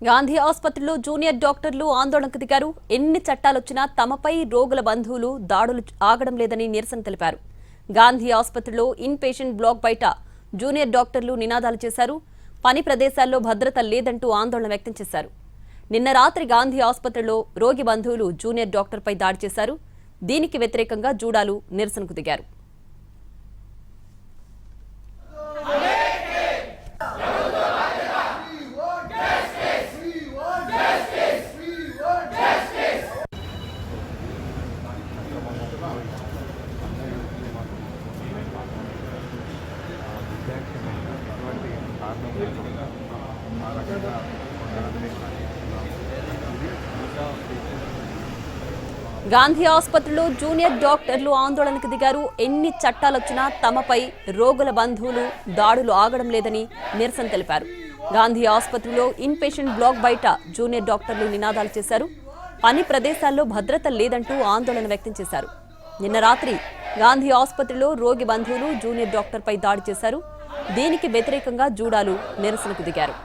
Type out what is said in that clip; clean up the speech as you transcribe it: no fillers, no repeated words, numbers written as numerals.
గాంధీ ఆసుపత్రిలో జూనియర్ డాక్టర్లు ఆందోళనకు దిగారు. ఎన్ని చట్టాలొచ్చినా తమపై రోగుల బంధువులు దాడులు ఆగడం లేదని నిరసన తెలిపారు. గాంధీ ఆసుపత్రిలో ఇన్ పేషెంట్ బ్లాక్ బయట జూనియర్ డాక్టర్లు నినాదాలు చేశారు. పని ప్రదేశాల్లో భద్రత లేదంటూ ఆందోళన వ్యక్తం చేశారు. నిన్న రాత్రి గాంధీ ఆసుపత్రిలో రోగి బంధువులు జూనియర్ డాక్టర్పై దాడి చేశారు. దీనికి వ్యతిరేకంగా జూడాలు నిరసనకు దిగారు. గాంధీ ఆసుపత్రిలో జూనియర్ డాక్టర్లు ఆందోళనకు దిగారు. ఎన్ని చట్టాలొచ్చినా తమపై రోగుల బంధువులు దాడులు ఆగడం లేదని నిరసన తెలిపారు. గాంధీ ఆసుపత్రిలో ఇన్ పేషెంట్ బ్లాక్ బయట జూనియర్ డాక్టర్లు నినాదాలు చేశారు. పని ప్రదేశాల్లో భద్రత లేదంటూ ఆందోళన వ్యక్తం చేశారు. నిన్న రాత్రి గాంధీ ఆసుపత్రిలో రోగి బంధువులు జూనియర్ డాక్టర్పై దాడి చేశారు. దీనికి వ్యతిరేకంగా జూడాలు నిరసనకు దిగారు.